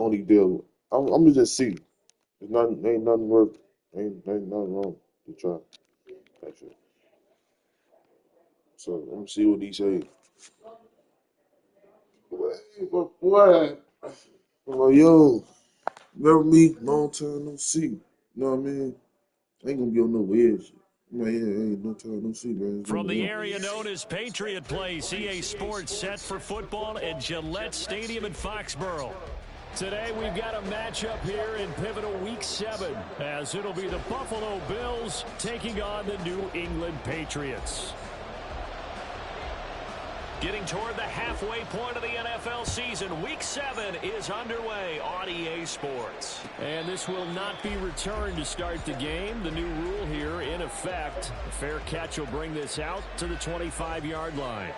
only deal. I'm gonna just see. There's nothing, ain't nothing worth, ain't nothing wrong to try. That's it. So let me see what he say. But boy, I'm like, yo, remember me? Long time no see. You know what I mean? I ain't gonna be on no weird shit. I'm like, yeah, ain't no time no see, man. It's From one of the them. area known as Patriot Place, EA Sports set for football at Gillette Stadium in Foxborough. Today we've got a matchup here in pivotal Week 7, as it'll be the Buffalo Bills taking on the New England Patriots. Getting toward the halfway point of the NFL season, Week 7 is underway on EA Sports. And this will not be returned to start the game. The new rule here in effect. A fair catch will bring this out to the 25-yard line.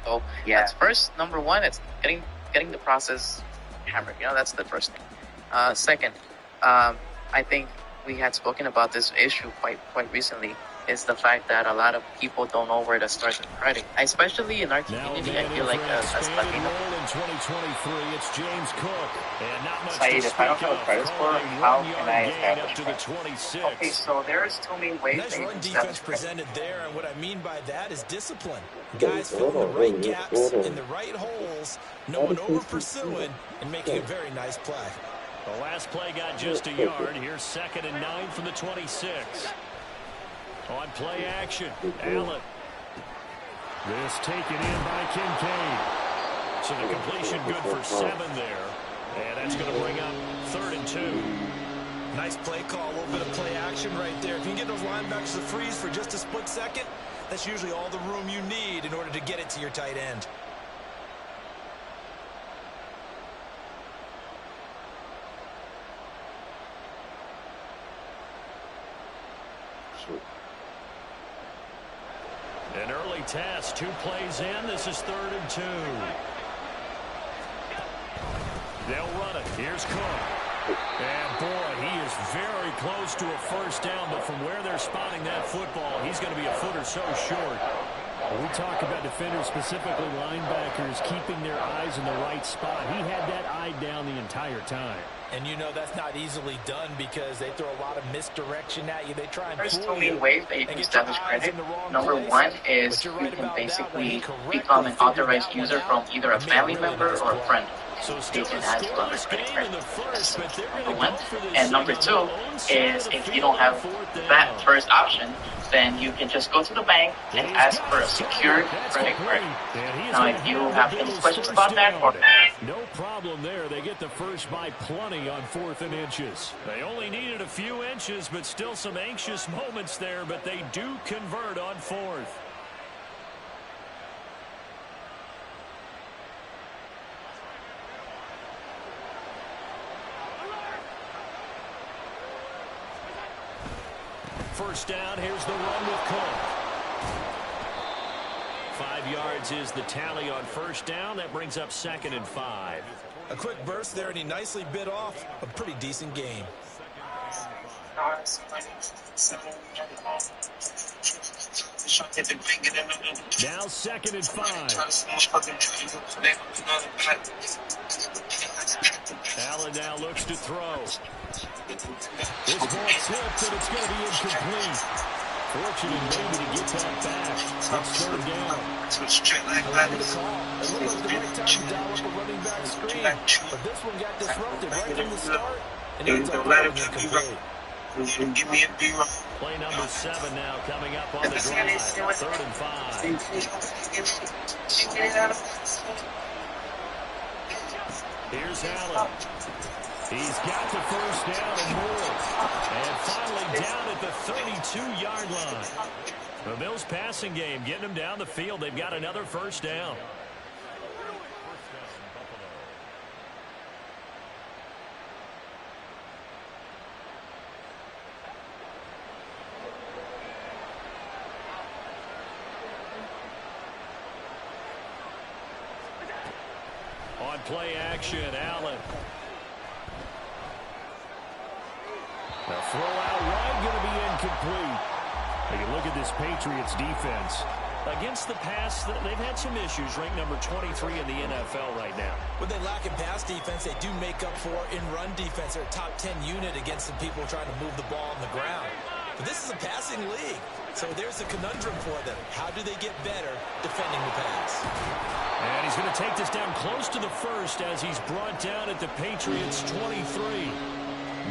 So yeah, that's first. Number one, it's getting the process hammered. That's the first thing. Second, I think we had spoken about this issue quite recently. Is the fact that a lot of people don't know where to start the credit, especially in our community. I feel like as Latino. In 2023, it's James Cook, and not much Saeed, if I don't have a credit score, how can I up to the establish 26. Okay, so there's two main ways Nice that you run can defense establish credit. presented there, and what I mean by that is discipline. Guys filling the right gaps in the right holes, no one over pursuing, and making a very nice play. The last play got just a yard. Here's 2nd and 9 from the 26. On play action, Allen. This taken in by Kincaid. So the completion good for 7 there. And that's going to bring up 3rd and 2. Nice play call, a little bit of play action right there. If you can get those linebackers to freeze for just a split second, that's usually all the room you need in order to get it to your tight end. An early test, 2 plays in. This is 3rd and 2. They'll run it. Here's Cook. And boy, he is very close to a first down, but from where they're spotting that football, he's going to be a foot or so short. When we talk about defenders, specifically linebackers, keeping their eyes in the right spot, he had that eye down the entire time. And that's not easily done because they throw a lot of misdirection at you. They try and There's fool two you main ways that you can and get your establish eyes credit. in the wrong Number place. one is But you you're right can about that one. He basically correctly become an figured authorized that user one from out either a and made a family really member nice or a play. friend. So They still can a add to our scoreless credit game in spread. the first, but they're Number going to one. go for this And number thing two on their own side is of the if you field don't have on 4th that down. first option, then you can just go to the bank and ask for a secured credit card. Now, if you have any questions about that, or no problem there. They get the first by plenty on 4th and inches. They only needed a few inches, but still some anxious moments there, but they do convert on 4th. First down, here's the run with Cook. 5 yards is the tally on first down. That brings up 2nd and 5. A quick burst there, and he nicely bit off a pretty decent game. Now 2nd and 5. Allen now looks to throw. This ball tipped, and it's going to be incomplete. Fortunate maybe to get that back. It's 3rd down. I like the call. It looked like the right time to dial up a running back screen. But this one got disrupted right from the start, and ends up being incomplete. Play number 7 now coming up on the drive. 3rd and 5. Here's Allen. He's got the first down and more. And finally down at the 32-yard line. The Bills passing game getting them down the field. They've got another first down. On play action, Allen. The throw out wide going to be incomplete. Take a look at this Patriots defense. Against the pass, they've had some issues. Ranked number 23 in the NFL right now. When they lack in pass defense, they do make up for in run defense. They're a top 10 unit against some people trying to move the ball on the ground. But this is a passing league, so there's a conundrum for them. How do they get better defending the pass? And he's going to take this down close to the first as he's brought down at the Patriots' 23.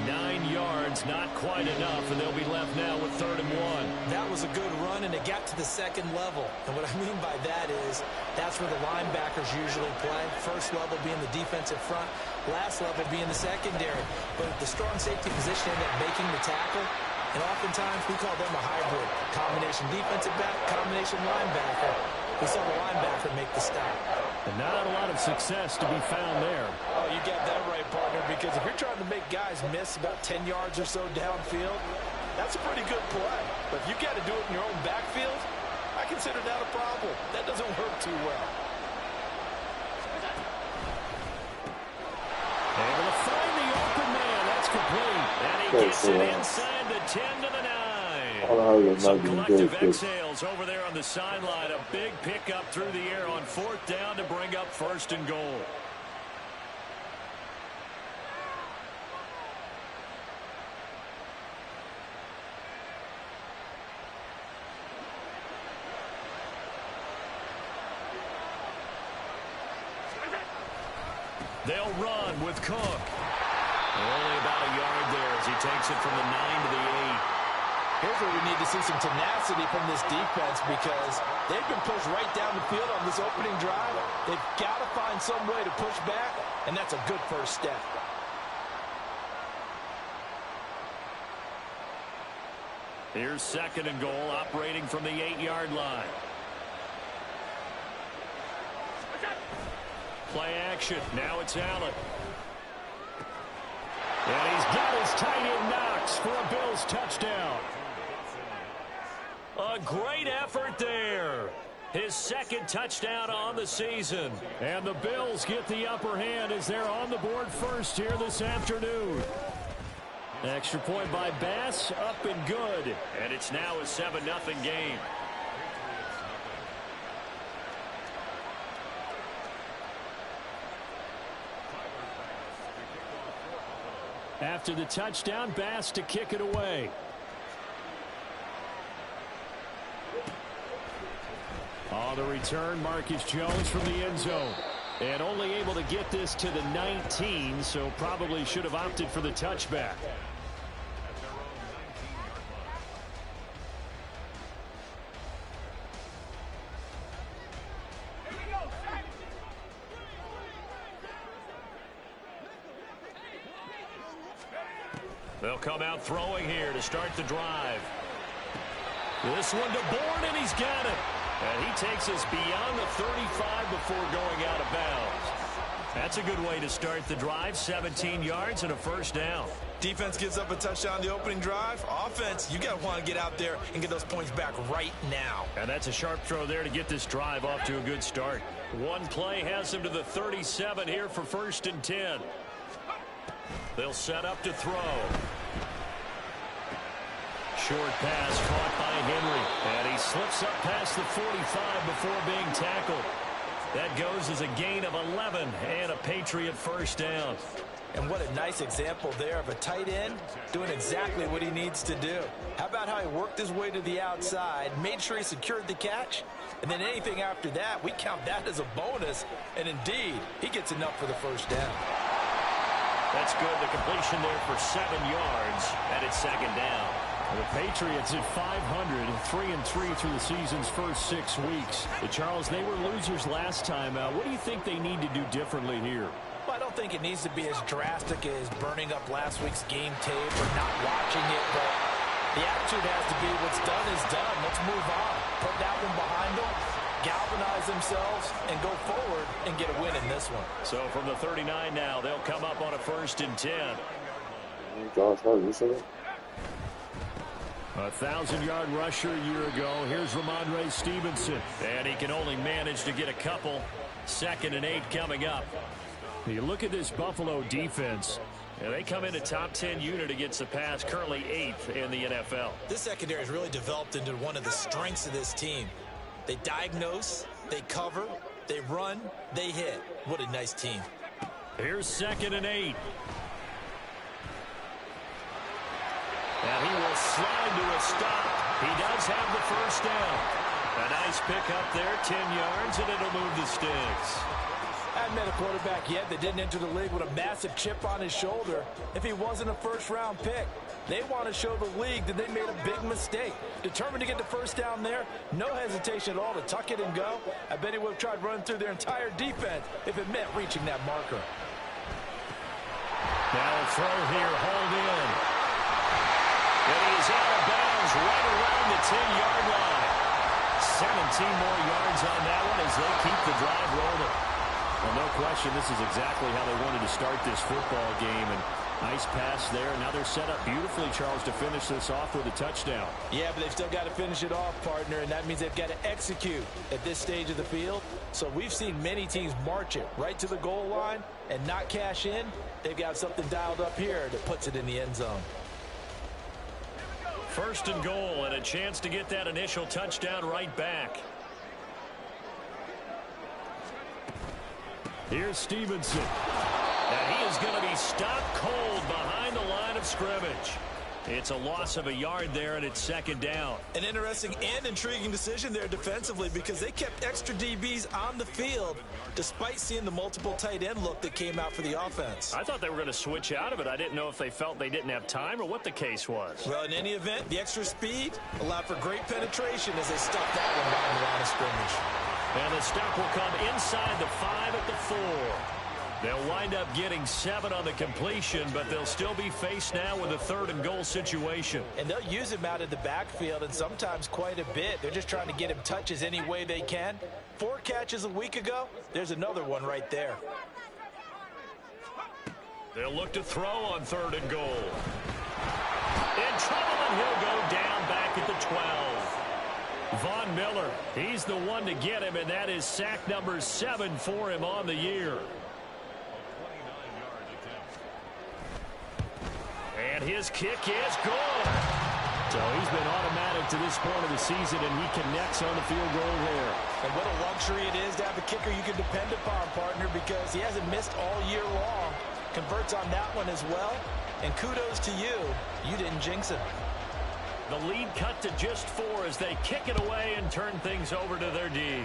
9 yards, not quite enough, and they'll be left now with 3rd and 1. That was a good run, and it got to the second level. And what I mean by that is that's where the linebackers usually play. First level being the defensive front, last level being the secondary. But the strong safety position ended up making the tackle, and oftentimes we call them a hybrid. Combination defensive back, combination linebacker. We saw the linebacker make the stop. And not a lot of success to be found there. Oh, you got that right, partner, because if you're trying to make guys miss about 10 yards or so downfield, that's a pretty good play. But if you got to do it in your own backfield, I consider that a problem. That doesn't work too well. Able to find the open man. That's complete. And he gets it inside the 10 to the 9. Some collective exhales over there on the sideline. A big pickup through the air on 4th down to bring up 1st and goal. They'll run with Cook. Only about a yard there as he takes it from the 9 to the 8. Here's where we need to see some tenacity from this defense because they've been pushed right down the field on this opening drive. They've got to find some way to push back, and that's a good first step. Here's 2nd and goal, operating from the 8-yard line. Play action. Now it's Allen. And he's got his tight end Knox for a Bills touchdown. A great effort there. His 2nd touchdown on the season. And the Bills get the upper hand as they're on the board first here this afternoon. Extra point by Bass, up and good. And it's now a 7-0 game. After the touchdown, Bass to kick it away. On the return, Marcus Jones from the end zone. And only able to get this to the 19, so probably should have opted for the touchback. They'll come out throwing here to start the drive. This one to Bourne, and he's got it. And he takes us beyond the 35 before going out of bounds. That's a good way to start the drive. 17 yards and a 1st down. Defense gives up a touchdown the opening drive. Offense, you got to want to get out there and get those points back right now. And that's a sharp throw there to get this drive off to a good start. One play has him to the 37 here for 1st and 10. They'll set up to throw. Short pass caught by Henry. And he slips up past the 45 before being tackled. That goes as a gain of 11 and a Patriot 1st down. And what a nice example there of a tight end doing exactly what he needs to do. How about how he worked his way to the outside, made sure he secured the catch, and then anything after that, we count that as a bonus. And indeed, he gets enough for the 1st down. That's good. The completion there for 7 yards, and it's 2nd down. The Patriots at 500, 3-3 through the season's first 6 weeks. Charles, they were losers last time. What do you think they need to do differently here? Well, I don't think it needs to be as drastic as burning up last week's game tape or not watching it, but the attitude has to be what's done is done. Let's move on. Put that one behind them, galvanize themselves, and go forward and get a win in this one. So from the 39 now, they'll come up on a 1st and 10. Josh Hart, you see that? A 1,000-yard rusher a year ago. Here's Ramondre Stevenson. And he can only manage to get a couple. 2nd and 8 coming up. You look at this Buffalo defense. And they come in a top 10 unit against the pass, currently 8th in the NFL. This secondary has really developed into one of the strengths of this team. They diagnose, they cover, they run, they hit. What a nice team. Here's 2nd and 8. And he will slide to a stop. He does have the first down. A nice pick up there, 10 yards, and it'll move the sticks. I haven't met a quarterback yet that didn't enter the league with a massive chip on his shoulder if he wasn't a first-round pick. They want to show the league that they made a big mistake. Determined to get the first down there, no hesitation at all to tuck it and go. I bet he would have tried running through their entire defense if it meant reaching that marker. Now a throw here, hauled in. And he's out of bounds right around the 10-yard line. 17 more yards on that one as they keep the drive rolling. Well, no question, this is exactly how they wanted to start this football game. And nice pass there. Now they're set up beautifully, Charles, to finish this off with a touchdown. Yeah, but they've still got to finish it off, partner, and that means they've got to execute at this stage of the field. So we've seen many teams march it right to the goal line and not cash in. They've got something dialed up here that puts it in the end zone. 1st and goal, and a chance to get that initial touchdown right back. Here's Stevenson. And he is going to be stopped cold behind the line of scrimmage. It's a loss of a yard there, and it's 2nd down. An interesting and intriguing decision there defensively because they kept extra DBs on the field despite seeing the multiple tight end look that came out for the offense. I thought they were going to switch out of it. I didn't know if they felt they didn't have time or what the case was. Well, in any event, the extra speed allowed for great penetration as they stuffed that one behind the line of scrimmage. And the stop will come inside the 5 at the 4. They'll wind up getting 7 on the completion, but they'll still be faced now with a 3rd and goal situation. And they'll use him out of the backfield and sometimes quite a bit. They're just trying to get him touches any way they can. 4 catches a week ago. There's another one right there. They'll look to throw on 3rd and goal. In trouble, and he'll go down back at the 12. Von Miller, he's the one to get him, and that is sack number 7 for him on the year. And his kick is good. So he's been automatic to this point of the season, and he connects on the field goal there. And what a luxury it is to have a kicker you can depend upon, partner, because he hasn't missed all year long. Converts on that one as well. And kudos to you. You didn't jinx it. The lead cut to just 4 as they kick it away and turn things over to their D.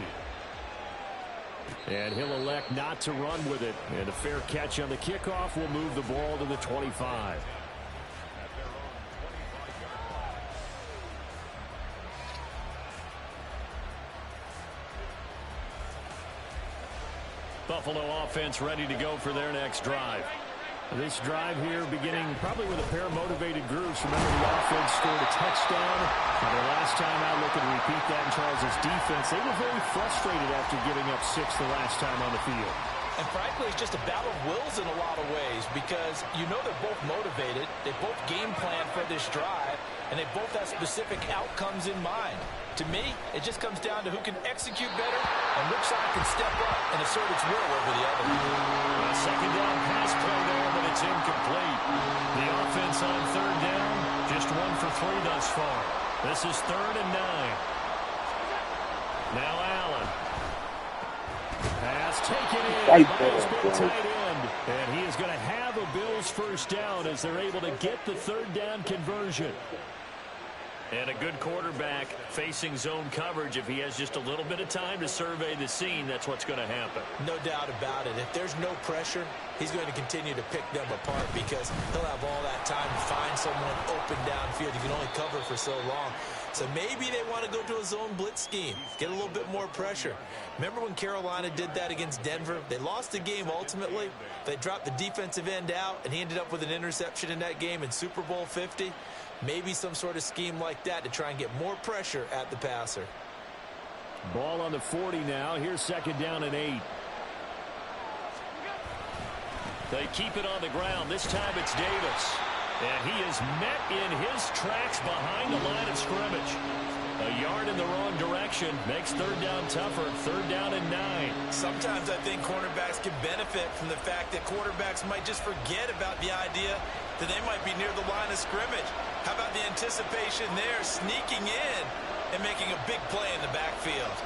And he'll elect not to run with it. And a fair catch on the kickoff will move the ball to the 25. Buffalo offense ready to go for their next drive. This drive here beginning probably with a pair of motivated groups. Remember, the offense scored a touchdown. And their last time out, looking to repeat that in Charles's defense. They were very frustrated after giving up 6 the last time on the field. And frankly, it's just a battle of wills in a lot of ways because you know they're both motivated. They both game plan for this drive, and they both have specific outcomes in mind. To me, it just comes down to who can execute better and which side can step up and assert its will over the other. A 2nd down pass play there, but it's incomplete. The offense on 3rd down, just 1 for 3 thus far. This is 3rd and 9. Now Allen. Pass taken in by his big tight end. And he is going to have a Bills first down as they're able to get the 3rd down conversion. And a good quarterback facing zone coverage. If he has just a little bit of time to survey the scene, that's what's going to happen. No doubt about it. If there's no pressure, he's going to continue to pick them apart because he'll have all that time to find someone open downfield. You can only cover for so long. So maybe they want to go to a zone blitz scheme, get a little bit more pressure. Remember when Carolina did that against Denver? They lost the game ultimately. They dropped the defensive end out, and he ended up with an interception in that game in Super Bowl 50. Maybe some sort of scheme like that to try and get more pressure at the passer. Ball on the 40 now. Here's 2nd down and 8. They keep it on the ground. This time it's Davis. And he is met in his tracks behind the line of scrimmage. A yard in the wrong direction makes third down tougher. Third down and 9. Sometimes I think cornerbacks can benefit from the fact that quarterbacks might just forget about the idea that they might be near the line of scrimmage. How about the anticipation there, sneaking in and making a big play in the backfield?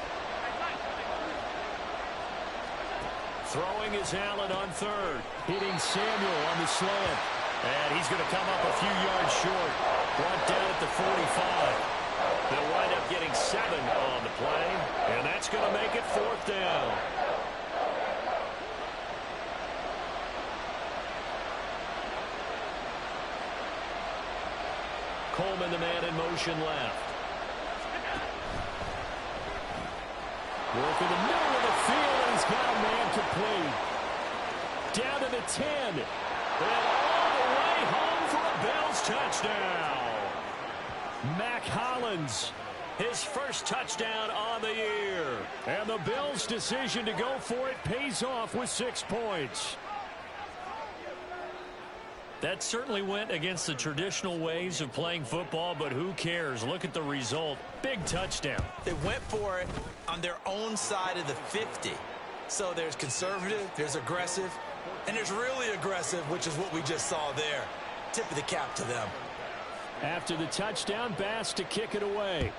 Throwing is Allen on third. Hitting Samuel on the slant. And he's going to come up a few yards short. Brought down at the 45. They'll wind up getting 7 on the play. And that's going to make it fourth down. Coleman, the man in motion left. Working the middle of the field, and he's got a man complete. Down to the 10. And all the way home for a Bills touchdown. Mac Hollins, his first touchdown on the year. And the Bills' decision to go for it pays off with 6 points. That certainly went against the traditional ways of playing football, but who cares? Look at the result. Big touchdown. They went for it on their own side of the 50. So there's conservative, there's aggressive, and there's really aggressive, which is what we just saw there. Tip of the cap to them. After the touchdown, Bass to kick it away.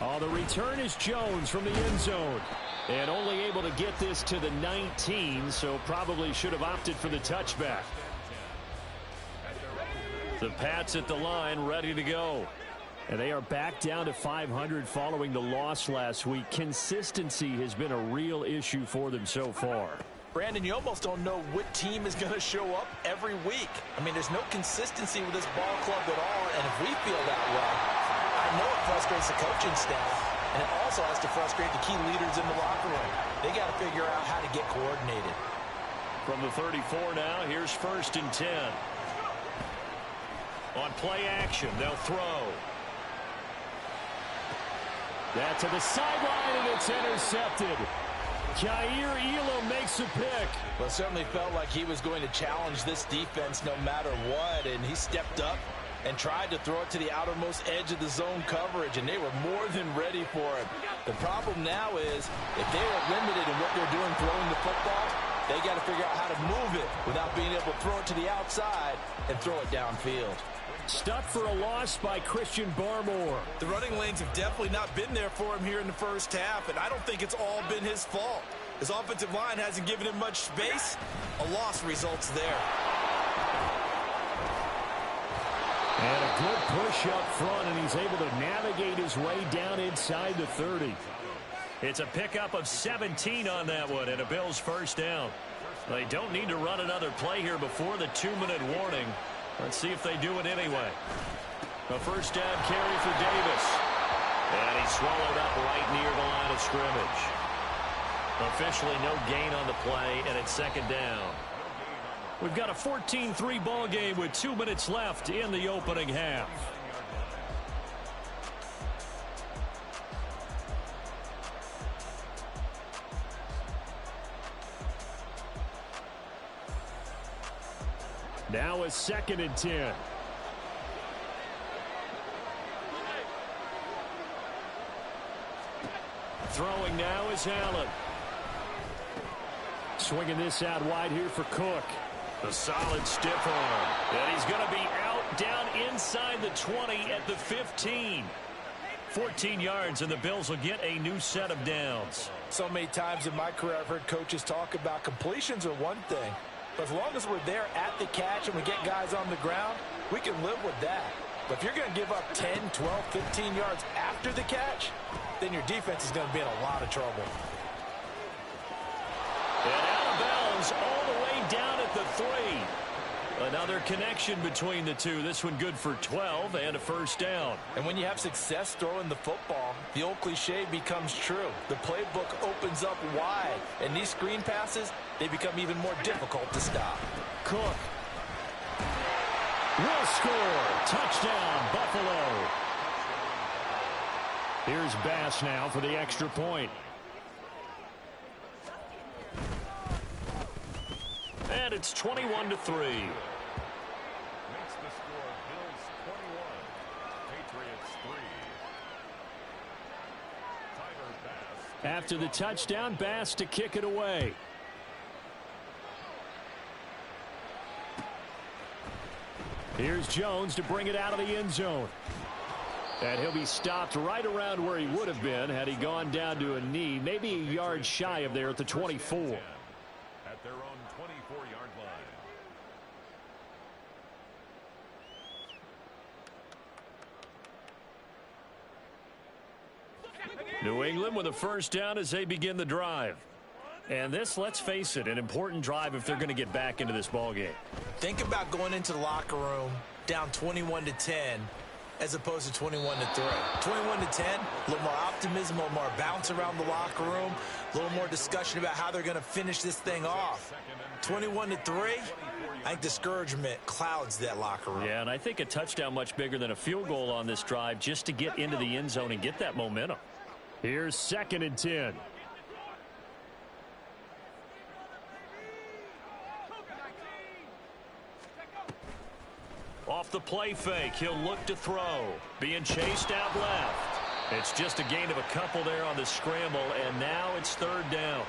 Oh, the return is Jones from the end zone. And only able to get this to the 19, so probably should have opted for the touchback. The Pats at the line, ready to go. And they are back down to 500 following the loss last week. Consistency has been a real issue for them so far. Brandon, you almost don't know what team is going to show up every week. I mean, there's no consistency with this ball club at all, and if we feel that way, I know it frustrates the coaching staff. And it also has to frustrate the key leaders in the locker room. They got to figure out how to get coordinated. From the 34 now, here's 1st and 10. On play action, they'll throw. That to the sideline, and it's intercepted. Jair Elam makes a pick. Well, it certainly felt like he was going to challenge this defense no matter what, and he stepped up and tried to throw it to the outermost edge of the zone coverage, and they were more than ready for it. The problem now is if they are limited in what they're doing throwing the football, they got to figure out how to move it without being able to throw it to the outside and throw it downfield. Stuffed for a loss by Christian Barmore. The running lanes have definitely not been there for him here in the first half, and I don't think it's all been his fault. His offensive line hasn't given him much space. A loss results there. And a good push up front, and he's able to navigate his way down inside the 30. It's a pickup of 17 on that one, and a Bills first down. They don't need to run another play here before the 2-minute warning. Let's see if they do it anyway. A first down carry for Davis. And he's swallowed up right near the line of scrimmage. Officially no gain on the play, and it's 2nd down. We've got a 14-3 ball game with 2 minutes left in the opening half. Now a 2nd and 10. Throwing now is Allen. Swinging this out wide here for Cook. A solid stiff arm. And he's going to be out down inside the 20 at the 15. 14 yards, and the Bills will get a new set of downs. So many times in my career I've heard coaches talk about completions are one thing. But as long as we're there at the catch and we get guys on the ground, we can live with that. But if you're going to give up 10, 12, 15 yards after the catch, then your defense is going to be in a lot of trouble. And out of bounds all the way down at the 3. Another connection between the two. This one good for 12 and a first down. And when you have success throwing the football, the old cliche becomes true. The playbook opens up wide, and these screen passes, they become even more difficult to stop. Cook will score. Touchdown, Buffalo. Here's Bass now for the extra point. And it's 21-3. After the touchdown, Bass to kick it away. Here's Jones to bring it out of the end zone. And he'll be stopped right around where he would have been had he gone down to a knee, maybe a yard shy of there at the 24. At their own 24-yard line. New England with a first down as they begin the drive. And this, let's face it, an important drive if they're going to get back into this ballgame. Think about going into the locker room down 21-10 as opposed to 21-3. 21-10, a little more optimism, a little more bounce around the locker room, a little more discussion about how they're going to finish this thing off. 21-3, I think discouragement clouds that locker room. Yeah, and I think a touchdown much bigger than a field goal on this drive just to get into the end zone and get that momentum. Here's 2nd and 10. Off the play fake, he'll look to throw. Being chased out left. It's just a gain of a couple there on the scramble, and now it's 3rd down.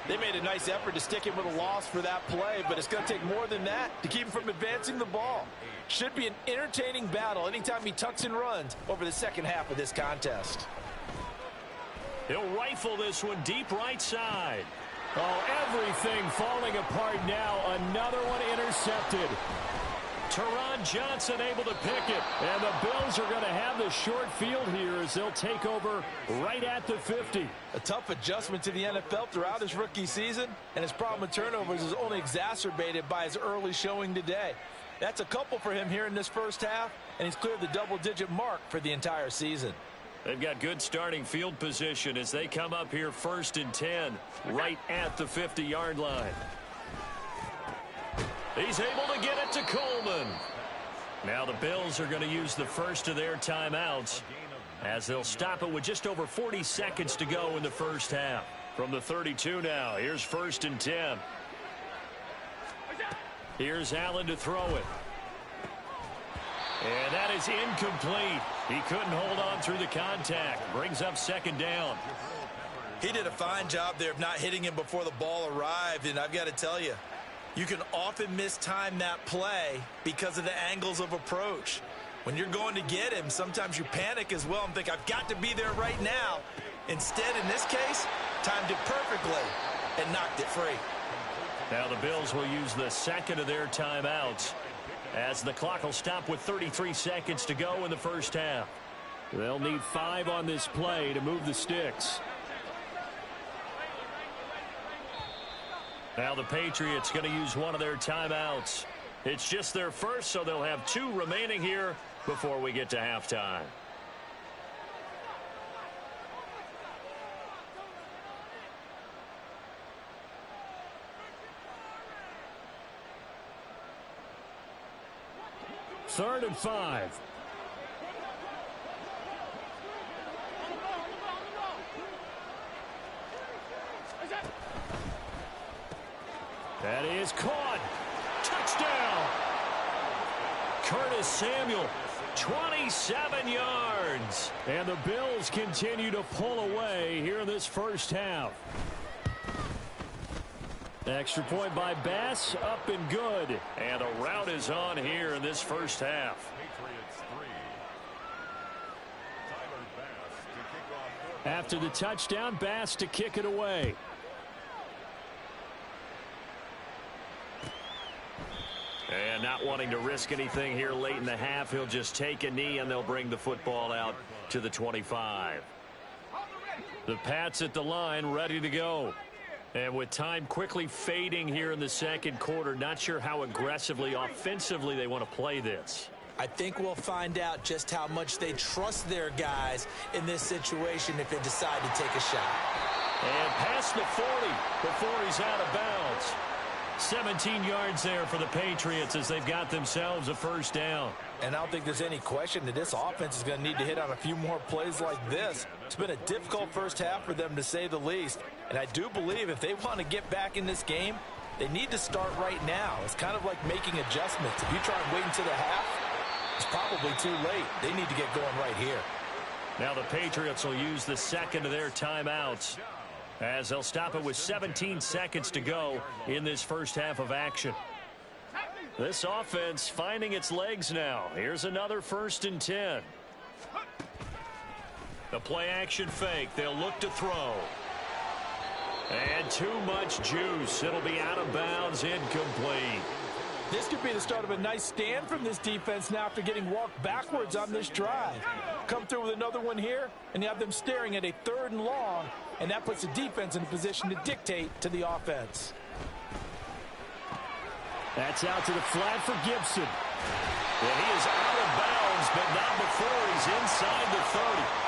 They made a nice effort to stick him with a loss for that play, but it's going to take more than that to keep him from advancing the ball. Should be an entertaining battle anytime he tucks and runs over the second half of this contest. He'll rifle this one deep right side. Oh, everything falling apart now. Another one intercepted. Teron Johnson able to pick it. And the Bills are going to have the short field here as they'll take over right at the 50. A tough adjustment to the NFL throughout his rookie season, and his problem with turnovers is only exacerbated by his early showing today. That's a couple for him here in this first half, and he's cleared the double-digit mark for the entire season. They've got good starting field position as they come up here 1st and 10, right at the 50-yard line. He's able to get it to Coleman. Now the Bills are going to use the first of their timeouts as they'll stop it with just over 40 seconds to go in the first half. From the 32 now, here's 1st and 10. Here's Allen to throw it. And that is incomplete. He couldn't hold on through the contact. Brings up 2nd down. He did a fine job there of not hitting him before the ball arrived, and I've got to tell you, you can often mistime that play because of the angles of approach. When you're going to get him, sometimes you panic as well and think, I've got to be there right now. Instead, in this case, timed it perfectly and knocked it free. Now the Bills will use the 2nd of their timeouts as the clock will stop with 33 seconds to go in the first half. They'll need 5 on this play to move the sticks. Now the Patriots going to use one of their timeouts. It's just their first, so they'll have 2 remaining here before we get to halftime. Third and 5. That is caught. Touchdown. Curtis Samuel, 27 yards. And the Bills continue to pull away here in this first half. Extra point by Bass, up and good. And the rout is on here in this first half. After the touchdown, Bass to kick it away. And not wanting to risk anything here late in the half, he'll just take a knee and they'll bring the football out to the 25. The Pats at the line, ready to go. And with time quickly fading here in the second quarter, not sure how aggressively, offensively they want to play this. I think we'll find out just how much they trust their guys in this situation if they decide to take a shot. And past the 40 before he's out of bounds. 17 yards there for the Patriots as they've got themselves a first down. And I don't think there's any question that this offense is going to need to hit on a few more plays like this. It's been a difficult first half for them, to say the least. And I do believe if they want to get back in this game, they need to start right now. It's kind of like making adjustments. If you try and wait until the half, it's probably too late. They need to get going right here. Now the Patriots will use the second of their timeouts as they'll stop it with 17 seconds to go in this first half of action. This offense finding its legs now. Here's another 1st and 10. The play action fake. They'll look to throw. And too much juice. It'll be out of bounds, incomplete. This could be the start of a nice stand from this defense now after getting walked backwards on this drive. Come through with another one here, and you have them staring at a 3rd and long, and that puts the defense in a position to dictate to the offense. That's out to the flat for Gibson. And he is out of bounds, but not before he's inside the 30.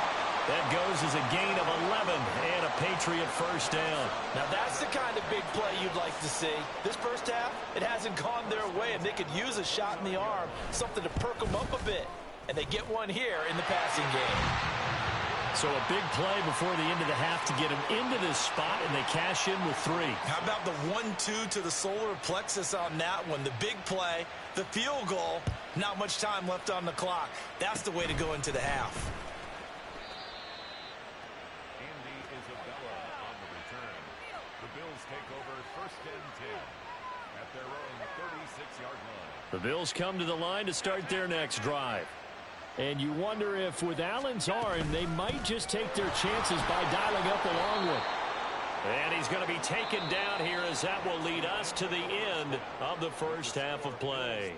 That goes as a gain of 11 and a Patriot first down. Now that's the kind of big play you'd like to see. This first half, it hasn't gone their way, and they could use a shot in the arm, something to perk them up a bit. And they get one here in the passing game. So a big play before the end of the half to get them into this spot, and they cash in with 3. How about the 1-2 to the solar plexus on that one? The big play, the field goal, not much time left on the clock. That's the way to go into the half. The Bills come to the line to start their next drive. And you wonder if with Allen's arm, they might just take their chances by dialing up a long one. And he's going to be taken down here as that will lead us to the end of the first half of play.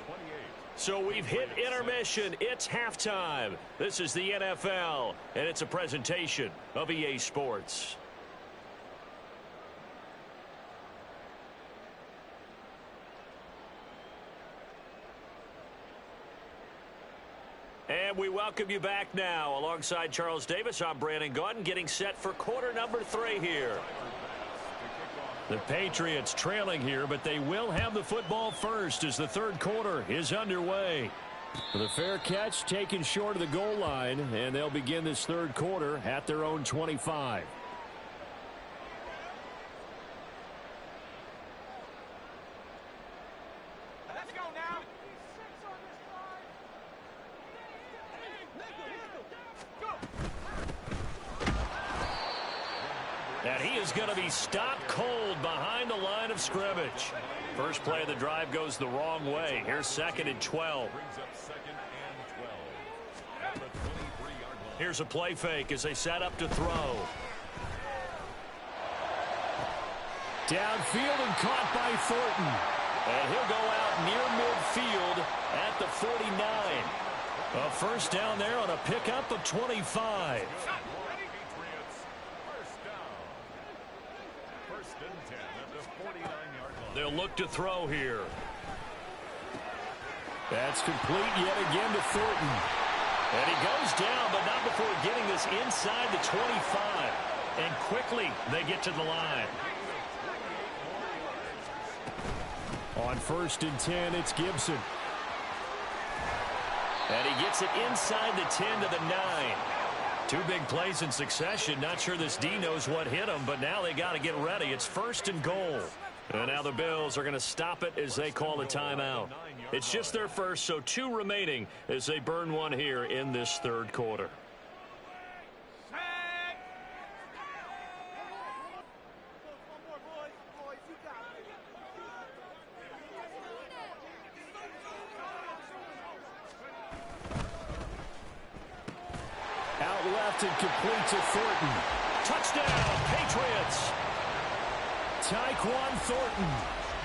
So we've hit intermission. It's halftime. This is the NFL, and it's a presentation of EA Sports. And we welcome you back now. Alongside Charles Davis, I'm Brandon Gaudin, getting set for quarter number 3 here. The Patriots trailing here, but they will have the football first as the 3rd quarter is underway. The fair catch taken short of the goal line, and they'll begin this 3rd quarter at their own 25. And he is going to be stopped cold behind the line of scrimmage. First play of the drive goes the wrong way. Here's 2nd and 12. Here's a play fake as they set up to throw. Downfield and caught by Thornton. And he'll go out near midfield at the 49. A first down there on a pickup of 25. They'll look to throw here. That's complete yet again to Thornton. And he goes down, but not before getting this inside the 25. And quickly they get to the line. On 1st and 10, it's Gibson. And he gets it inside the 10 to the 9. 2 big plays in succession. Not sure this D knows what hit him, but now they got to get ready. It's 1st and goal. And now the Bills are going to stop it as they call a timeout. It's just their first, so 2 remaining as they burn one here in this 3rd quarter. Out left and complete to Thornton. Touchdown, Patriots! Tyquan Thornton,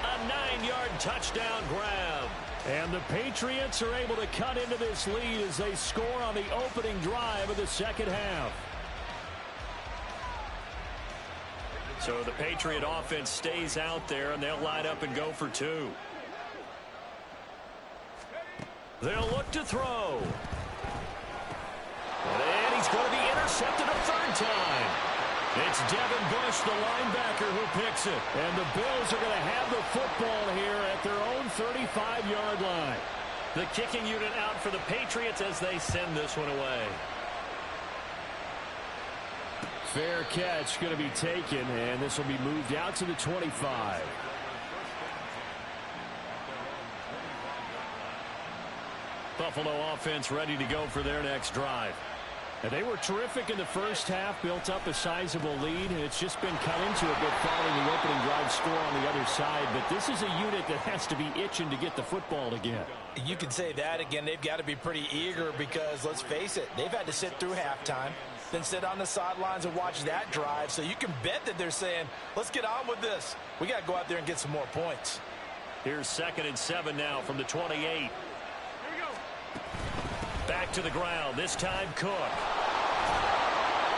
a 9-yard touchdown grab. And the Patriots are able to cut into this lead as they score on the opening drive of the 2nd half. So the Patriot offense stays out there, and they'll line up and go for 2. They'll look to throw. And he's going to be intercepted a 3rd time. It's Devin Bush, the linebacker, who picks it. And the Bills are going to have the football here at their own 35-yard line. The kicking unit out for the Patriots as they send this one away. Fair catch going to be taken, and this will be moved out to the 25. Buffalo offense ready to go for their next drive. And they were terrific in the first half, built up a sizable lead, and it's just been cut into a bit following the opening drive score on the other side. But this is a unit that has to be itching to get the football again. You can say that again. They've got to be pretty eager because, let's face it, they've had to sit through halftime, then sit on the sidelines and watch that drive. So you can bet that they're saying, let's get on with this. We got to go out there and get some more points. Here's 2nd and 7 now from the 28. Back to the ground, this time Cook.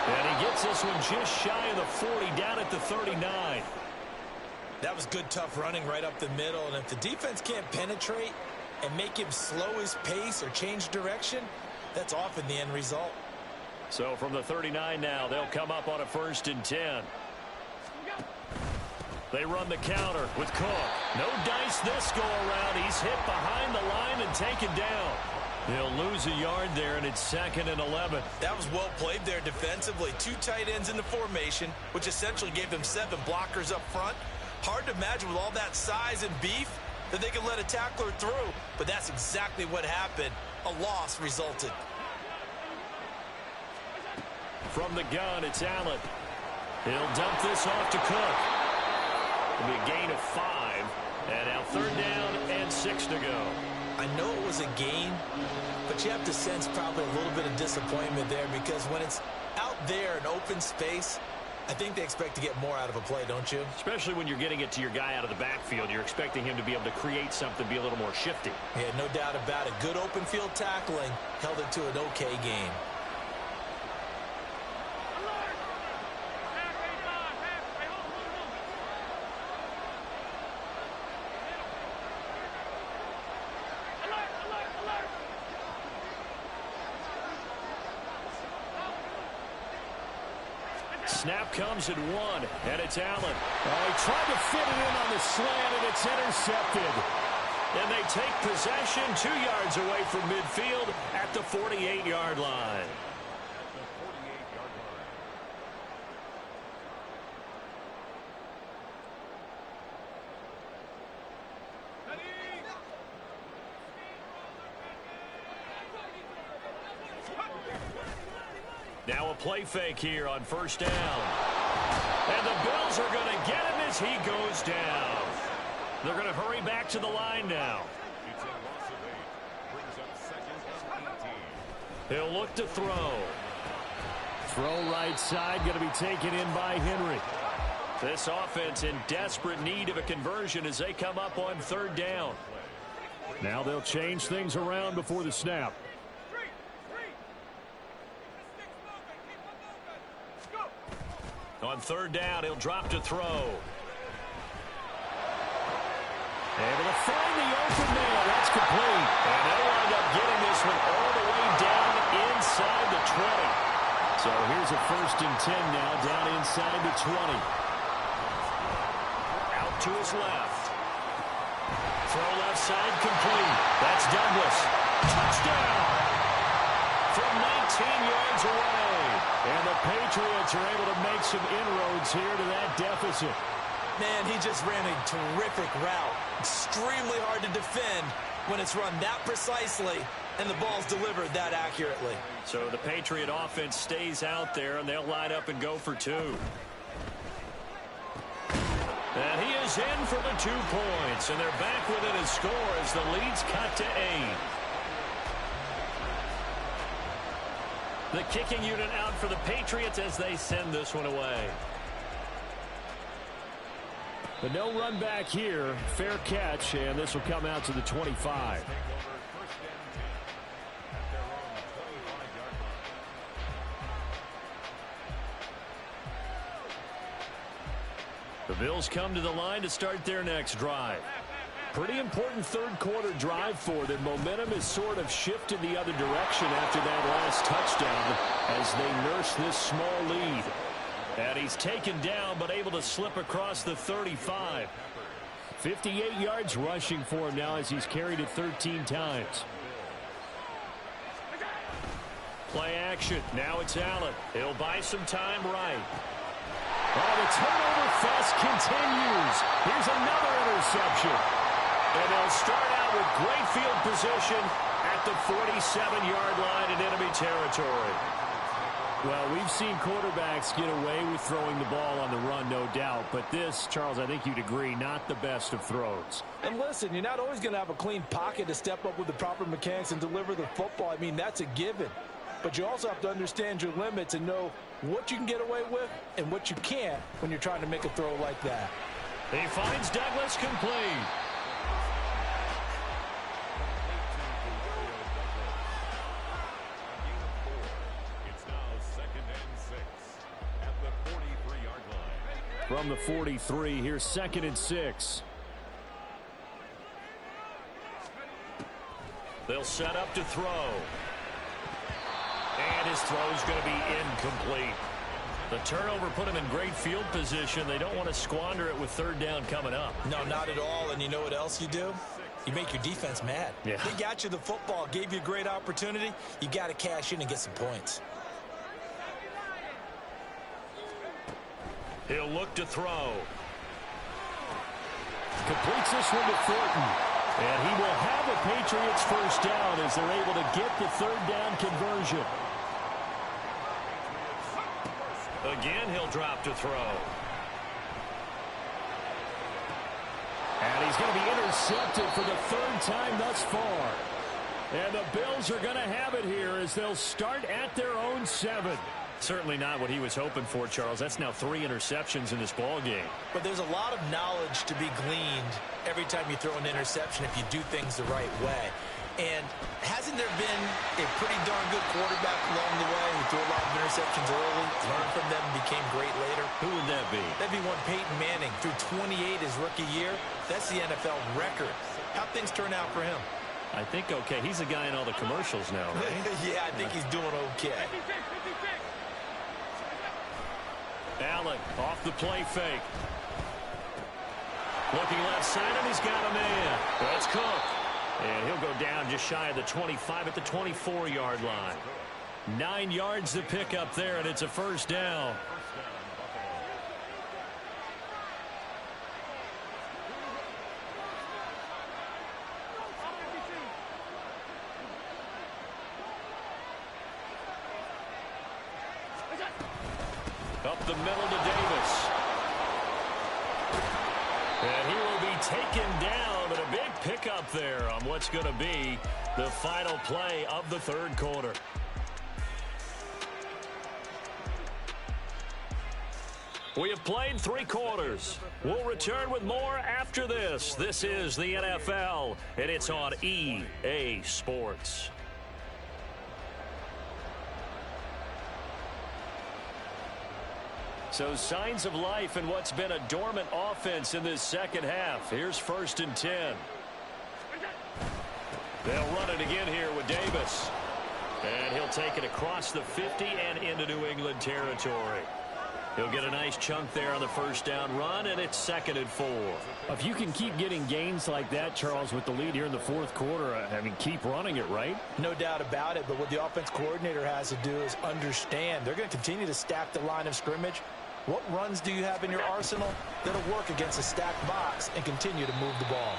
And he gets this one just shy of the 40, down at the 39. That was good, tough running right up the middle. And if the defense can't penetrate and make him slow his pace or change direction, that's often the end result. So from the 39 now, they'll come up on a 1st and 10. They run the counter with Cook. No dice this go around. He's hit behind the line and taken down. He'll lose a yard there, and it's 2nd and 11. That was well played there defensively. 2 tight ends in the formation, which essentially gave them 7 blockers up front. Hard to imagine with all that size and beef that they could let a tackler through, but that's exactly what happened. A loss resulted. From the gun, it's Allen. He'll dump this off to Cook. It'll be a gain of 5, and now 3rd down and 6 to go. I know it was a gain, but you have to sense probably a little bit of disappointment there because when it's out there in open space, I think they expect to get more out of a play, don't you? Especially when you're getting it to your guy out of the backfield. You're expecting him to be able to create something, be a little more shifty. Yeah, no doubt about it. Good open field tackling held it to an okay game. Snap comes at 1, and it's Allen. He tried to fit it in on the slant, and it's intercepted. And they take possession 2 yards away from midfield at the 48-yard line. Now a play fake here on 1st down. And the Bills are going to get him as he goes down. They're going to hurry back to the line now. He'll look to throw. Throw right side, going to be taken in by Henry. This offense in desperate need of a conversion as they come up on 3rd down. Now they'll change things around before the snap. On 3rd down, he'll drop to throw. Able to find the open man. That's complete. And they'll wind up getting this one all the way down inside the 20. So here's a 1st and 10 now, down inside the 20. Out to his left. Throw left side complete. That's Douglas. Touchdown. From 19 yards away. And the Patriots are able to make some inroads here to that deficit. Man, he just ran a terrific route. Extremely hard to defend when it's run that precisely and the ball's delivered that accurately. So the Patriot offense stays out there, and they'll line up and go for 2. And he is in for the 2 points, and they're back within a score as the lead's cut to 8. The kicking unit out for the Patriots as they send this one away. But no run back here. Fair catch, and this will come out to the 25. The Bills come to the line to start their next drive. Pretty important 3rd quarter drive for them. Momentum has sort of shifted the other direction after that last touchdown as they nurse this small lead. And he's taken down but able to slip across the 35. 58 yards rushing for him now as he's carried it 13 times. Play action. Now it's Allen. He'll buy some time right. Oh, the turnover fest continues. Here's another interception. And they'll start out with great field position at the 47-yard line in enemy territory. Well, we've seen quarterbacks get away with throwing the ball on the run, no doubt. But this, Charles, I think you'd agree, not the best of throws. And listen, you're not always going to have a clean pocket to step up with the proper mechanics and deliver the football. I mean, that's a given. But you also have to understand your limits and know what you can get away with and what you can't when you're trying to make a throw like that. He finds Douglas complete. From the 43, here's 2nd and 6. They'll set up to throw. And his throw's going to be incomplete. The turnover put him in great field position. They don't want to squander it with 3rd down coming up. No, not at all. And you know what else you do? You make your defense mad. Yeah. They got you the football, gave you a great opportunity. You got to cash in and get some points. He'll look to throw. Completes this one to Thornton. And he will have a Patriots 1st down as they're able to get the 3rd down conversion. Again, he'll drop to throw. And he's going to be intercepted for the 3rd time thus far. And the Bills are going to have it here as they'll start at their own 7. Certainly not what he was hoping for, Charles. That's now 3 interceptions in this ball game. But there's a lot of knowledge to be gleaned every time you throw an interception if you do things the right way. And hasn't there been a pretty darn good quarterback along the way who threw a lot of interceptions early, learned from them, and became great later? Who would that be? That'd be one Peyton Manning. Threw 28 his rookie year. That's the NFL record. How'd things turn out for him? I think okay. He's a guy in all the commercials now, right? Yeah, I think he's doing okay. Allen off the play fake. Looking left side, and he's got a man. That's Cook. And he'll go down just shy of the 25 at the 24-yard line. 9 yards to pick up there, and it's a 1st down. Up the middle to Davis. And he will be taken down, but a big pickup there on what's going to be the final play of the 3rd quarter. We have played 3 quarters. We'll return with more after this. This is the NFL, and it's on EA Sports. So signs of life in what's been a dormant offense in this 2nd half. Here's 1st and 10. They'll run it again here with Davis. And he'll take it across the 50 and into New England territory. He'll get a nice chunk there on the 1st down run, and it's 2nd and 4. If you can keep getting gains like that, Charles, with the lead here in the 4th quarter, I mean, keep running it, right? No doubt about it, but what the offense coordinator has to do is understand they're going to continue to stack the line of scrimmage. What runs do you have in your arsenal that'll work against a stacked box and continue to move the ball?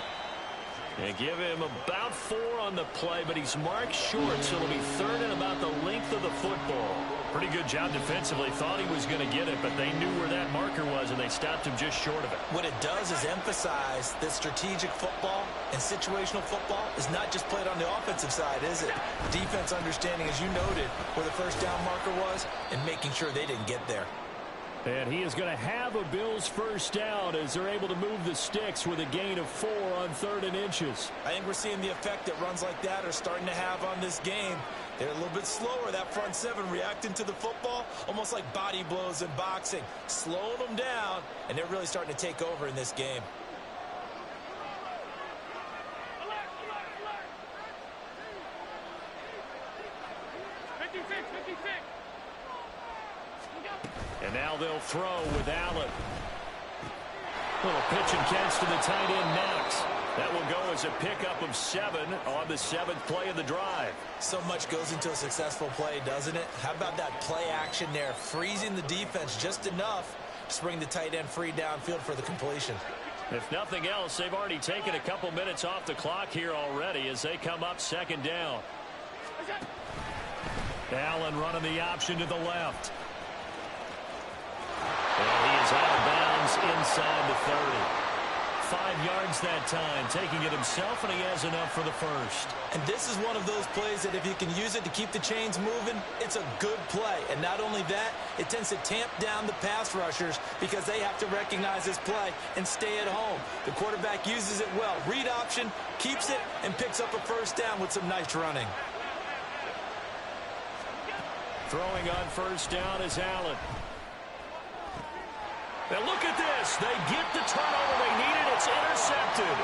And give him about 4 on the play, but he's marked short, so it'll be 3rd and about the length of the football. Pretty good job defensively. Thought he was going to get it, but they knew where that marker was, and they stopped him just short of it. What it does is emphasize that strategic football and situational football is not just played on the offensive side, is it? Defense understanding, as you noted, where the 1st down marker was and making sure they didn't get there. And he is going to have a Bills 1st down as they're able to move the sticks with a gain of 4 on 3rd and inches. I think we're seeing the effect that runs like that are starting to have on this game. They're a little bit slower, that front 7 reacting to the football, almost like body blows in boxing, slowing them down, and they're really starting to take over in this game. And now they'll throw with Allen. Little pitch and catch to the tight end Knox. That will go as a pickup of 7 on the 7th play of the drive. So much goes into a successful play, doesn't it? How about that play action there, freezing the defense just enough to bring the tight end free downfield for the completion. If nothing else, they've already taken a couple minutes off the clock here already as they come up 2nd down. Allen running the option to the left. And he is out of bounds inside the 30. 5 yards that time, taking it himself, and he has enough for the first. And this is one of those plays that if you can use it to keep the chains moving, it's a good play. And not only that, it tends to tamp down the pass rushers because they have to recognize this play and stay at home. The quarterback uses it well. Read option, keeps it, and picks up a first down with some nice running. Throwing on first down is Allen. Now look at this. They get the turnover they needed. It's intercepted.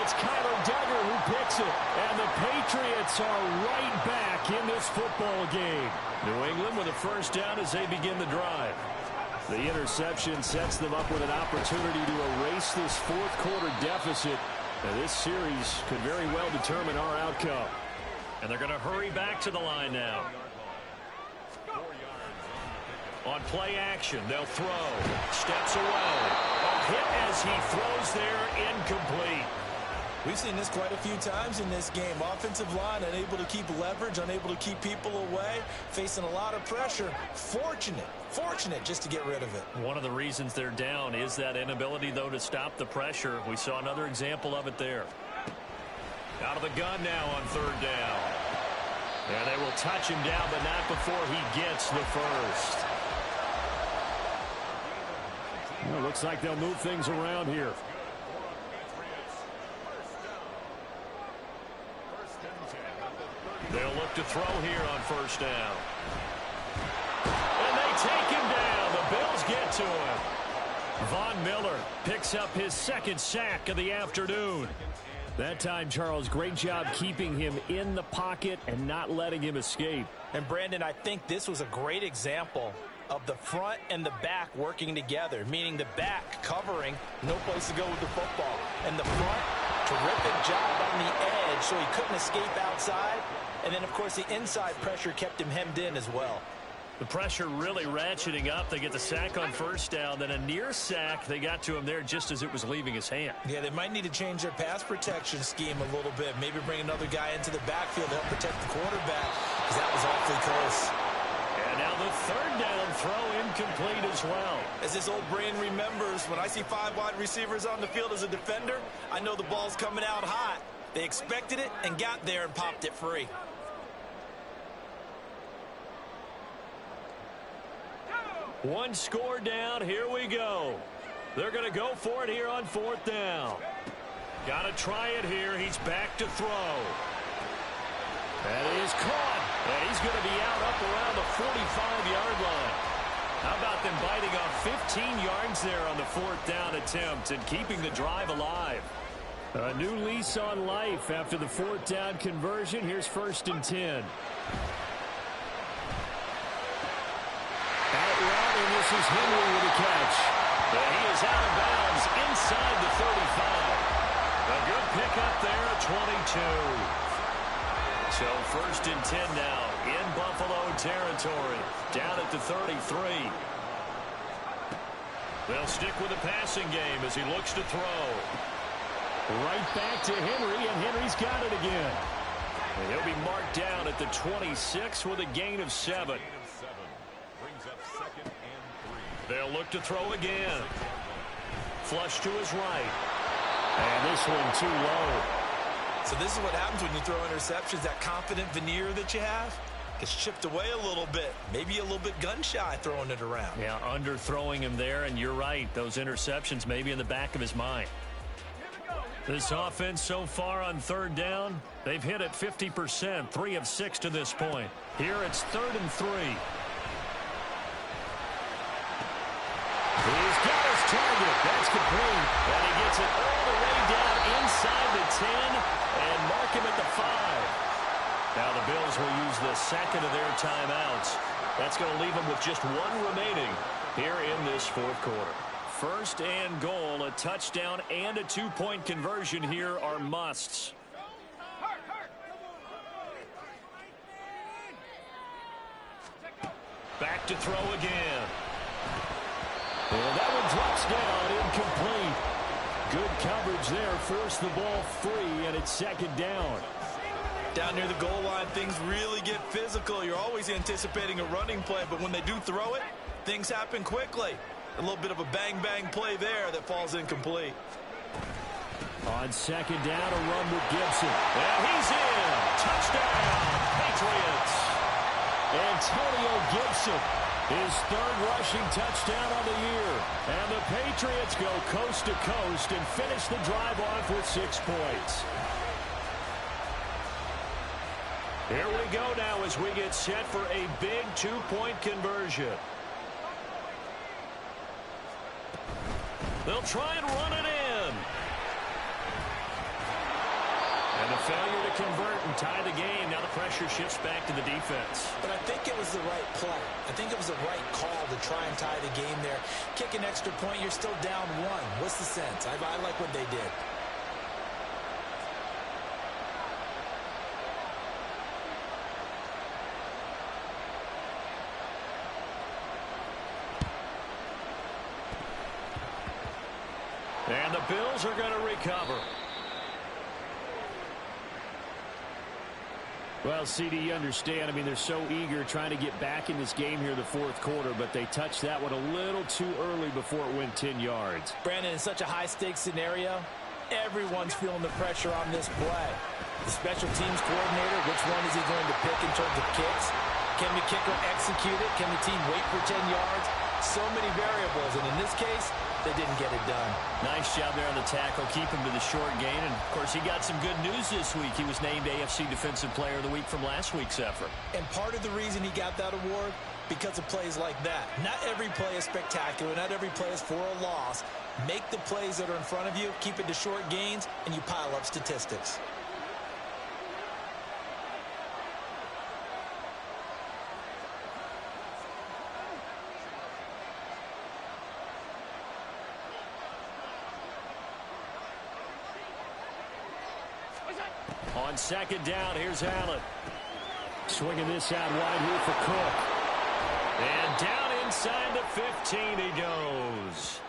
It's Kyler Duggar who picks it. And the Patriots are right back in this football game. New England with a first down as they begin the drive. The interception sets them up with an opportunity to erase this fourth quarter deficit. And this series could very well determine our outcome. And they're going to hurry back to the line now. On play action, they'll throw. Steps away. A hit as he throws there, incomplete. We've seen this quite a few times in this game. Offensive line unable to keep leverage, unable to keep people away, facing a lot of pressure. Fortunate just to get rid of it. One of the reasons they're down is that inability, though, to stop the pressure. We saw another example of it there. Out of the gun now on third down. And they will touch him down, but not before he gets the first. Well, looks like they'll move things around here. They'll look to throw here on first down. And they take him down. The Bills get to him. Von Miller picks up his second sack of the afternoon. That time, Charles, great job keeping him in the pocket and not letting him escape. And, Brandon, I think this was a great example of the front and the back working together, meaning the back covering, no place to go with the football. And the front, terrific job on the edge so he couldn't escape outside. And then, of course, the inside pressure kept him hemmed in as well. The pressure really ratcheting up. They get the sack on first down. Then a near sack. They got to him there just as it was leaving his hand. Yeah, they might need to change their pass protection scheme a little bit. Maybe bring another guy into the backfield to help protect the quarterback because that was awfully close. And now the third down throw incomplete as well. As this old brain remembers, when I see 5 wide receivers on the field as a defender, I know the ball's coming out hot. They expected it and got there and popped it free. One score down. Here we go. They're going to go for it here on fourth down. Got to try it here. He's back to throw. And he's caught. And he's going to be out up around the 45-yard line. How about them biting off 15 yards there on the fourth down attempt and keeping the drive alive? A new lease on life after the fourth down conversion. Here's 1st and 10. Out route, and this is Henry with a catch. And he is out of bounds inside the 35. A good pickup there at 22. So 1st and 10 now in Buffalo territory. Down at the 33. They'll stick with the passing game as he looks to throw. Right back to Henry, and Henry's got it again. And he'll be marked down at the 26 with a gain of 7. They'll look to throw again. Flush to his right. And this one too low. So this is what happens when you throw interceptions. That confident veneer that you have gets chipped away a little bit. Maybe a little bit gun-shy throwing it around. Yeah, underthrowing him there, and you're right. Those interceptions may be in the back of his mind. This offense so far on third down, they've hit it 50%, 3 of 6 to this point. Here it's 3rd and 3. He's got his target. That's complete. And he gets it all the way down inside the 10 and mark him at the 5. Now the Bills will use the second of their timeouts. That's going to leave them with just 1 remaining here in this fourth quarter. 1st and goal, a touchdown and a 2-point conversion here are musts. Back to throw again. And that one drops down, incomplete. Good coverage there, forced the ball free, and it's 2nd down. Down near the goal line, things really get physical. You're always anticipating a running play, but when they do throw it, things happen quickly. A little bit of a bang-bang play there that falls incomplete. On second down, a run with Gibson. And he's in. Touchdown, Patriots. Antonio Gibson, his third rushing touchdown on the year. And the Patriots go coast to coast and finish the drive off with 6 points. Here we go now as we get set for a big 2-point conversion. They'll try and run it in. And a failure to convert and tie the game. Now the pressure shifts back to the defense. But I think it was the right play. I think it was the right call to try and tie the game there. Kick an extra point, you're still down 1. What's the sense? I like what they did. And the Bills are going to recover. Well, CD, you understand. I mean, they're so eager trying to get back in this game here in the fourth quarter, but they touched that one a little too early before it went 10 yards. Brandon, in such a high-stakes scenario, everyone's feeling the pressure on this play. The special teams coordinator, which one is he going to pick in terms of kicks? Can the kicker execute it? Can the team wait for 10 yards? So many variables, and in this case, they didn't get it done. Nice job there on the tackle. Keep him to the short gain. And, of course, he got some good news this week. He was named AFC Defensive Player of the Week from last week's effort. And part of the reason he got that award, because of plays like that. Not every play is spectacular. Not every play is for a loss. Make the plays that are in front of you, keep it to short gains, and you pile up statistics. On second down, here's Allen. Swinging this out wide here for Cook. And down inside the 15 he goes.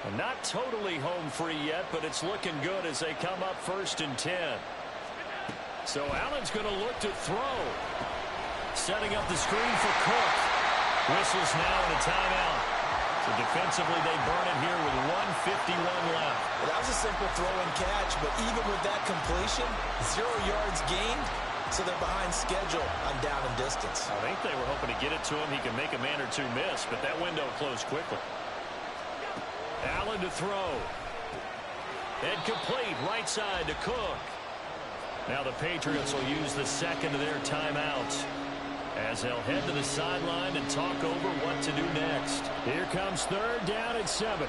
Well, not totally home free yet, but it's looking good as they come up 1st and 10. So Allen's going to look to throw. Setting up the screen for Cook. Whistles now and a timeout. So defensively, they burn it here with 1:51 left. Well, that was a simple throw and catch, but even with that completion, 0 yards gained, so they're behind schedule on down and distance. I think they were hoping to get it to him. He can make a man or two miss, but that window closed quickly. Allen to throw. And complete right side to Cook. Now the Patriots will use the second of their timeouts as they'll head to the sideline and talk over what to do next. Here comes 3rd down and 7.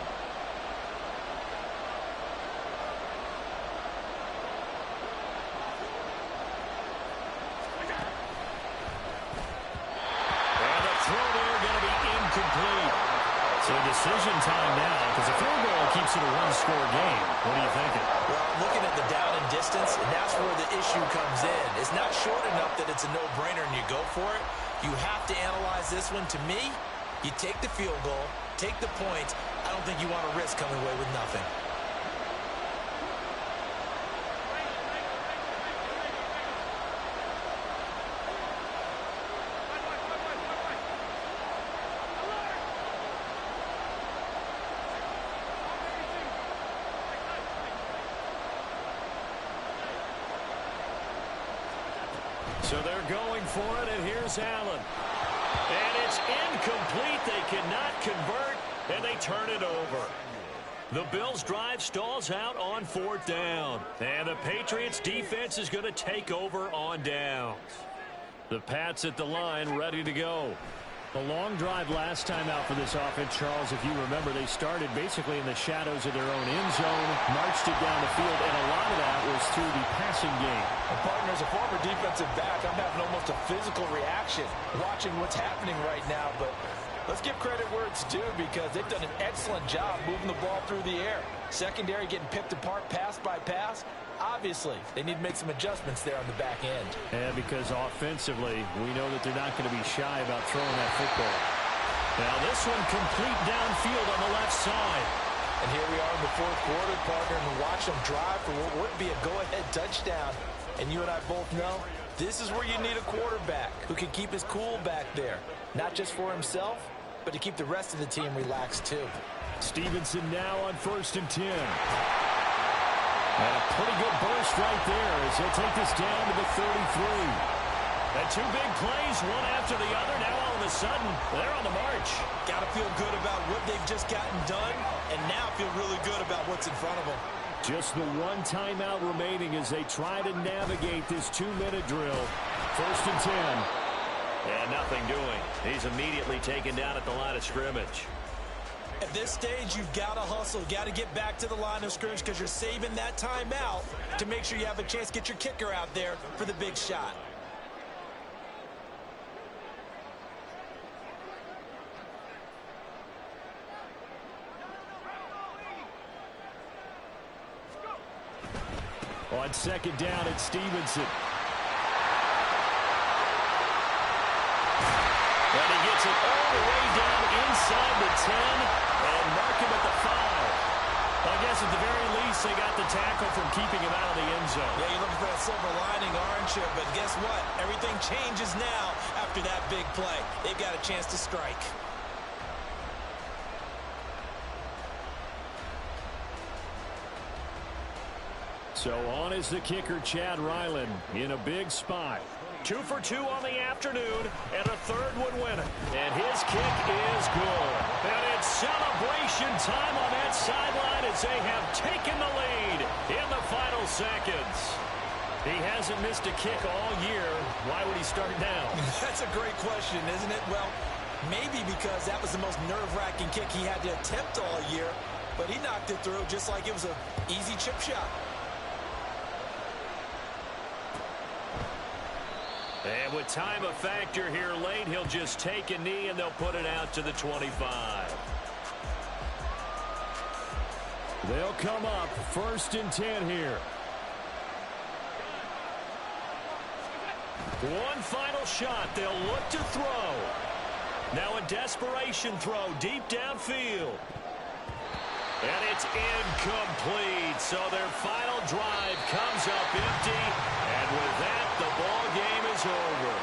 And the throw there going to be incomplete. So decision time now, because a field goal keeps it a one-score game. What are you thinking? Well, looking at the down and distance, and that's where the issue comes in. It's not short enough that it's a no-brainer and you go for it. You have to analyze this one. To me, you take the field goal, take the points. I don't think you want to risk coming away with nothing. So they're going for it, and here's Allen. And it's incomplete. They cannot convert, and they turn it over. The Bills' drive stalls out on 4th down. And the Patriots' defense is going to take over on downs. The Pats at the line ready to go. A long drive last time out for this offense, Charles. If you remember, they started basically in the shadows of their own end zone, marched it down the field, and a lot of that was through the passing game. And partner, as a former defensive back, I'm having almost a physical reaction watching what's happening right now. But let's give credit where it's due, because they've done an excellent job moving the ball through the air. Secondary getting picked apart pass by pass. Obviously, they need to make some adjustments there on the back end. Yeah, because offensively, we know that they're not going to be shy about throwing that football. Now this one complete downfield on the left side. And here we are in the fourth quarter, partner, and watch them drive for what would be a go-ahead touchdown. And you and I both know this is where you need a quarterback who can keep his cool back there, not just for himself, but to keep the rest of the team relaxed too. Stevenson now on 1st and 10. And a pretty good burst right there as he'll take this down to the 33. And two big plays, one after the other. Now all of a sudden, they're on the march. Got to feel good about what they've just gotten done, and now feel really good about what's in front of them. Just the one timeout remaining as they try to navigate this 2-minute drill. 1st and 10. And nothing doing. He's immediately taken down at the line of scrimmage. At this stage, you've got to hustle. You've got to get back to the line of scrimmage because you're saving that timeout to make sure you have a chance to get your kicker out there for the big shot. On 2nd down, it's Stevenson. And he gets it all the way down inside the 10 and mark him at the 5. I guess at the very least they got the tackle from keeping him out of the end zone. Yeah, you're looking for that silver lining, aren't you? But guess what? Everything changes now after that big play. They've got a chance to strike. So on is the kicker, Chad Ryland, in a big spot. 2 for 2 on the afternoon, and a third one winner. And his kick is good. And it's celebration time on that sideline as they have taken the lead in the final seconds. He hasn't missed a kick all year. Why would he start now? That's a great question, isn't it? Well, maybe because that was the most nerve-wracking kick he had to attempt all year, but he knocked it through just like it was an easy chip shot. And with time a factor here late, he'll just take a knee and they'll put it out to the 25. They'll come up 1st and 10 here. One final shot. They'll look to throw. Now a desperation throw deep downfield. And it's incomplete. So their final drive comes up empty. And with that, the ball game is over.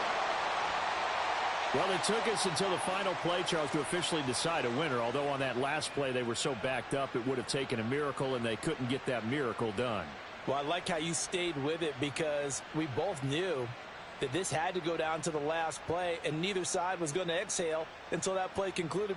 Well, it took us until the final play, Charles, to officially decide a winner. Although on that last play they were so backed up, it would have taken a miracle, and they couldn't get that miracle done. Well, I like how you stayed with it because we both knew that this had to go down to the last play, and neither side was going to exhale until that play concluded.